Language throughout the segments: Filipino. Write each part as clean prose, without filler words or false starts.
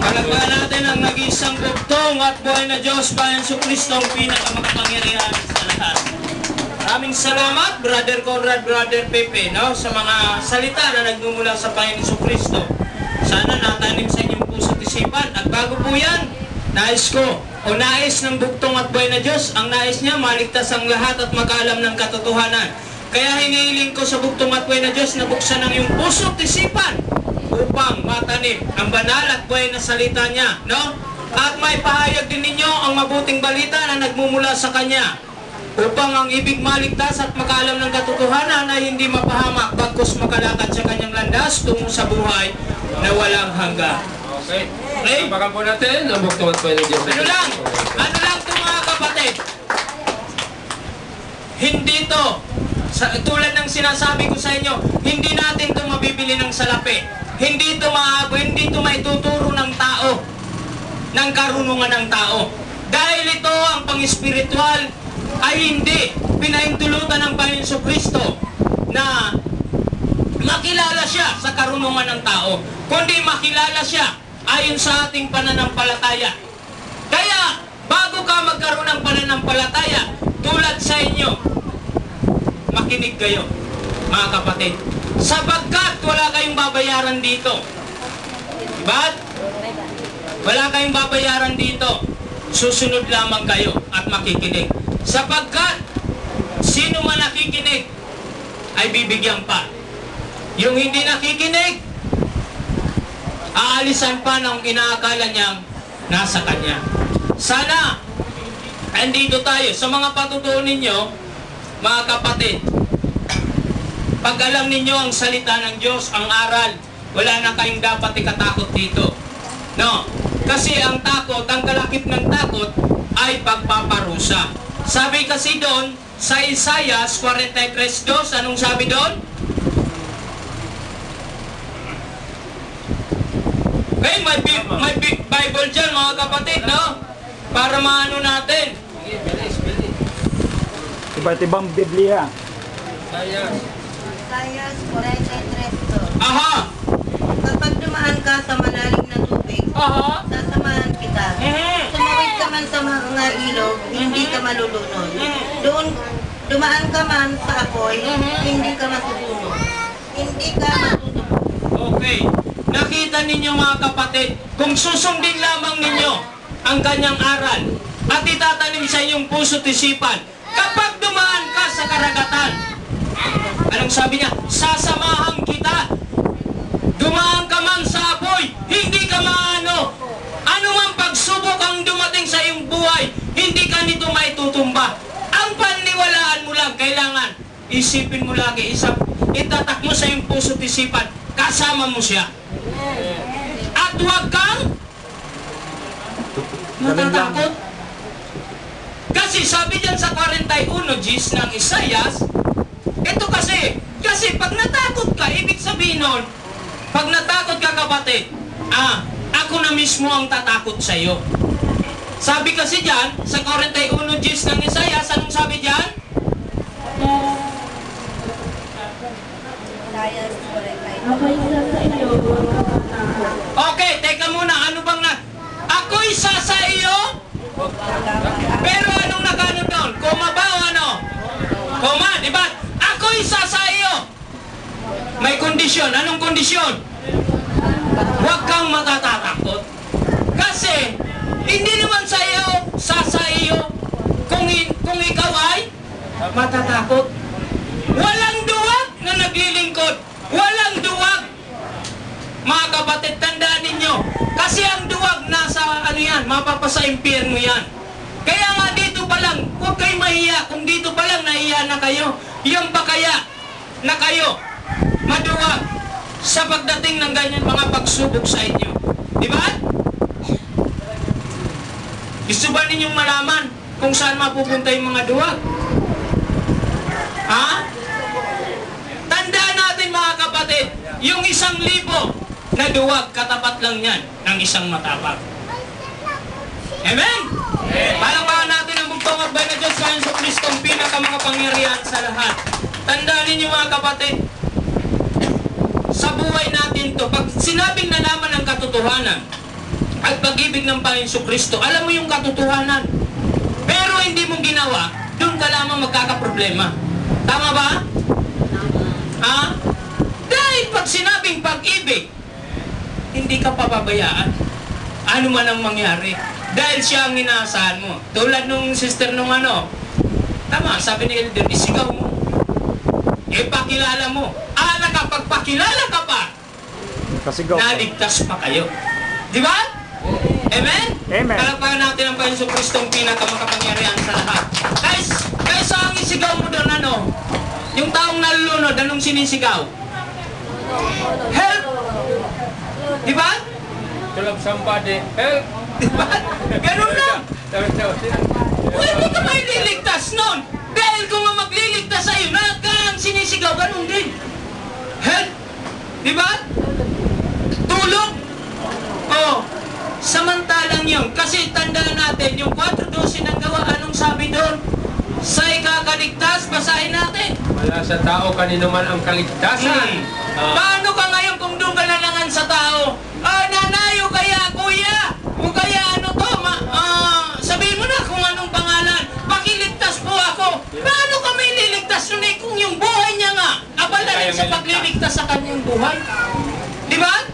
Palagpakan natin ang nag-iisang bugtong at buhay na Diyos, Bayan sa Kristo, ang pinakamakapangyarihan sa lahat. Maraming salamat, Brother Conrad, Brother Pepe, no? Sa mga salita na nagmumula sa Panginoon sa Kristo. Sana natanim sa inyong puso at isipan. At bago po yan, nais ko, o nais ng bugtong at buhay na Diyos, ang nais niya, maligtas ang lahat at makaalam ng katotohanan. Kaya hinihiling ko sa bugtong at buhay na Diyos na buksan ang iyong puso at isipan upang matanim ang banal at buhay na salita niya, no? At may pahayag din ninyo ang mabuting balita na nagmumula sa Kanya upang ang ibig maligtas at makaalam ng katotohanan ay hindi mapahamak bagkus makalakad sa Kanyang landas tungo sa buhay na walang hanggan. Okay. Okay? Tapakan po natin ang bugtong at buhay na Diyos. Ano lang ito mga kapatid? Hindi to, tulad ng sinasabi ko sa inyo, hindi natin to mabibili ng salapi. Hindi to maituturo ng tao, ng karunungan ng tao. Dahil ito ang pang-espiritual ay hindi pinahintulutan ng Panginoon Kristo na makilala siya sa karunungan ng tao, kundi makilala siya ayon sa ating pananampalataya. Kaya, bago ka magkaroon ng pananampalataya, tulad sa inyo, makinig kayo, mga kapatid. Sapagkat wala kayong babayaran dito. Diba? Wala kayong babayaran dito. Susunod lamang kayo at makikinig. Sapagkat sino man nakikinig ay bibigyan pa. Yung hindi nakikinig, aalisan pa ng inaakala niyang nasa kanya. Sana, andito tayo. Sa mga patutuon ninyo, mga kapatid, pag alam ninyo ang salita ng Diyos, ang aral, wala na kayong dapat ikatakot dito. No? Kasi ang takot, ang kalakip ng takot ay pagpaparusa. Sabi kasi doon, sa Isaias 43:2, anong sabi doon? Okay, may Bible dyan mga kapatid, no? Para maano natin. Iba't-ibang Biblia. Isaias 43:2. Aha! Kapag dumaan ka sa malalim na tubig, Aha! sasamahan kita. Tumawid ka man sa mga ilog, hindi ka malulunod. Doon, dumaan ka man sa apoy, hindi ka matutunog. Hindi ka matutunog. Okay. Nakita ninyo mga kapatid, kung susundin lamang ninyo ang kanyang aral at itatanim sa inyong puso't isipan, kapag dumaan ka sa karagatan, anong sabi niya? Sasamahan kita. Dumaan ka man sa apoy, hindi ka maano. Ano man pagsubok ang dumating sa iyong buhay, hindi ka nito maitutumba. Ang paniniwalaan mo lang, kailangan isipin mo lagi, itatak mo sa iyong puso't isipan, kasama mo siya. At huwag kang matatakot. Kasi sabi dyan sa 41 Gs ng Isaias, ito kasi pag natakot ka, ibig sabihin nun, pag natakot ka kapatid, ako na mismo ang tatakot sa iyo. Sabi kasi dyan, sa 41 Gs ng Isaias, anong sabi dyan? Isaias 43. Okay, teka muna, ano bang ako isa sa iyo? Pero anong nakano doon? Koma ba o ano? Koma, di ba? Ako isa sa iyo. May kondisyon. Anong kondisyon? Huwag kang matatakot. Kasi, hindi naman sa iyo, kung ikaw ay matatakot. Walang duwag na naglilingkod. Walang duwag. Mga kapatid, tandaan ninyo. Kasi ang duwag nasa mapapasa impyerno yan. Kaya nga dito pa lang, huwag kayo mahiya. Kung dito pa lang nahiya na kayo, yung pa kaya na kayo maduwag sa pagdating ng ganyan mga pagsubok sa inyo. Di ba? Gusto ba ninyong malaman kung saan mapupunta yung mga duwag? Ha? Tandaan natin mga kapatid, yung 1,000 na duwag, katapat lang yan ng isang matapang. Amen? Palakpakan natin ang bugtong at buhay na Diyos Bayan sa Kristo, ang pinakamakapangyarihan sa lahat. Tandaan ninyo mga kapatid, sa buhay natin to, pag sinabing nalaman ng katotohanan, at pag-ibig ng Panginoon Kristo. Alam mo yung katotohanan. Pero hindi mo ginawa, doon ka lamang magkakaproblema. Tama ba? Ha? Dahil pag sinabing pag-ibig, hindi ka pababayaan. Ano man ang mangyari. Dahil siya ang inaasahan mo. Tulad nung sister nung ano, tama, sabi ni Elder, isigaw mo. Pakilala mo. Kapag pakilala ka pa, Kasigaw. naligtas pa kayo. Di ba? Amen? Amen. Palagpagan natin ang Panginoon Kristo ang pinakamakapangyarihan sa lahat. Kaysa ang isigaw mo doon, ano? Yung taong nalulunod, anong sinisigaw? Help! Di ba? To love somebody, help! Di ba? Ganun lang. Pwede ka may liligtas nun. Dahil kung ang magliligtas sa'yo, ang sinisigaw, ganun din. Help! Di ba? Tulog! Oh, samantalang yun. Kasi tandaan natin, yung 4:12 ng gawa, anong sabi doon? Sa ikakaligtas, basahin natin. Wala sa tao kanino man ang kaligtasan. Paano ka ngayon kung doon ka nalangan sa tao? Nanay o kaya kuya? O kaya ano to? Sabihin mo na kung anong pangalan. Pakiligtas po ako. Paano ka may liligtas nun kung yung buhay niya nga abala rin sa pagliligtas sa kanyang buhay? Di ba?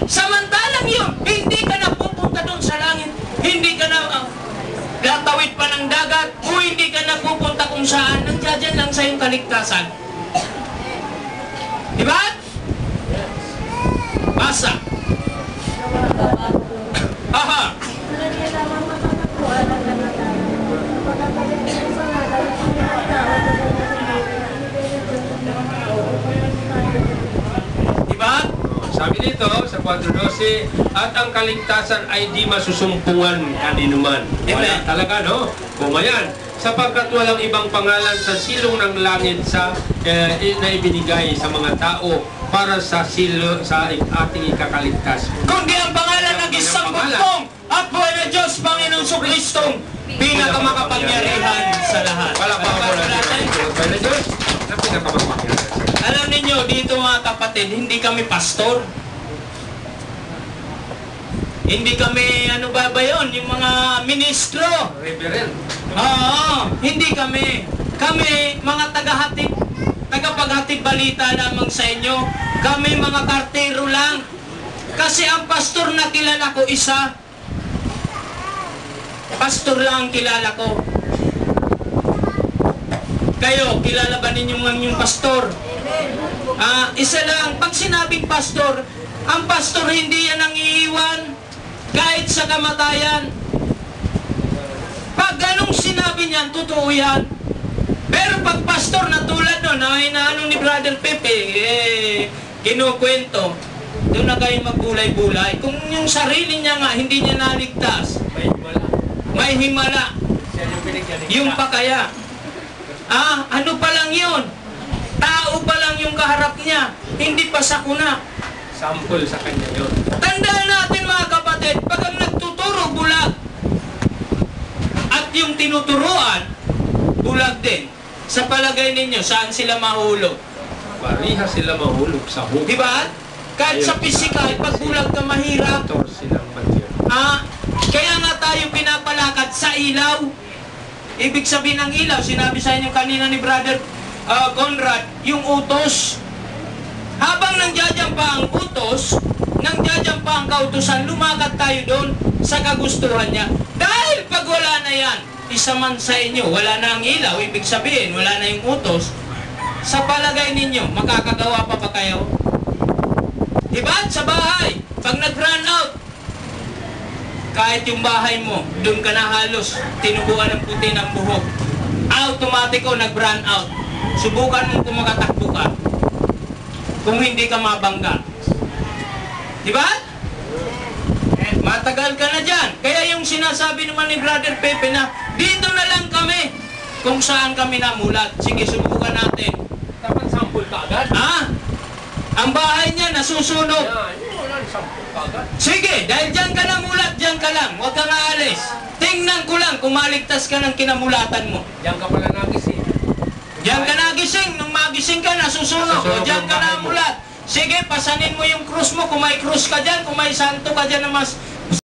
Samantalang yun, hindi ka na pupunta doon sa langit. Hindi ka na latawid pa ng dagat o hindi ka na pupunta kung saan. Nandiyan lang sa iyong kaligtasan. Di ba? Basa. Aha. Diba? Sabi dito sa 4:12, at ang kaligtasan ay di masusumpungan kaninuman. Wala Amen. talaga, no? Kumayan. Sapagkat walang ibang pangalan sa silong ng langit na ibinigay sa mga tao para sa ating ikakaligtas. Kundi ang pangalan ng isang bugtong at buhay na Diyos, Panginoong Kristong, pinakamakapangyarihan sa lahat. Palakpakan mo natin. Buhay na Diyos na pinakamakapangyarihan. Alam ninyo, dito mga kapatid, hindi kami pastor. Hindi kami, ano ba yun, yung mga ministro. Reverend. Oo, hindi kami. Kami, mga tagapaghatid balita lamang sa inyo. Kami mga kartero lang. Kasi ang pastor na kilala ko, isa. Pastor lang ang kilala ko. Kayo, kilala ba ninyo yung pastor? Isa lang. Pag sinabing pastor, ang pastor hindi yan ang iiwan kahit sa kamatayan. Pag ganong sinabi niyan, totoo yan. Pero pag pastor na tulad nun, ay naano ni Brother Pepe, kinukwento, doon na kayo magbulay-bulay. Kung yung sarili niya nga, hindi niya naligtas, may himala. Yung pa kaya. Ano pa lang yun? Tao pa lang yung kaharap niya, hindi pa sakuna. Sample sa kanya yun. Tandaan natin mga kapatid, pag ang nagtuturo, bulag. At yung tinuturuan, bulag din. Sa palagay ninyo, saan sila mahulog? Pariha sila mahulog sa hukay. Di ba? Kahit sa pisikal, pag bulag ka mahirap. Silang bagyo. Kaya nga tayo pinapalakad sa ilaw. Ibig sabihin ng ilaw, sinabi sa inyo kanina ni Brother Conrad, yung utos. Habang nandiyan pa ang utos, nandiyan pa ang kautusan, lumakad tayo doon sa kagustuhan niya. Dahil pag wala na yan, isa man sa inyo, wala na ang ilaw, ibig sabihin, wala na yung utos. Sa palagay ninyo, makakagawa pa ba kayo? Diba? Sa bahay, pag nag-run out, kahit yung bahay mo, doon ka na halos, tinubuan ng puti ng buhok. Automatiko, nag-run out. Subukan mong kumakatakbo ka. Kung hindi ka mabangga. Diba? Matagal ka na dyan. Kaya yung sinasabi naman ni Brother Pepe na, dito na lang kami kung saan kami namulat. Sige, subukan natin. Dapat sample ka agad. Ang bahay niya nasusunog. Wala sample ka agad. Sige, dahil dyan ka namulat, dyan ka lang. Huwag kang aalis. Tingnan ko lang kung maligtas ka ng kinamulatan mo. Diyan ka pala nagising. Diyan ka nagising, nung magising ka, nasusunog. O diyan ka namulat. Sige, pasanin mo yung krus mo. Kung may krus ka dyan, kung may santo ka dyan na mas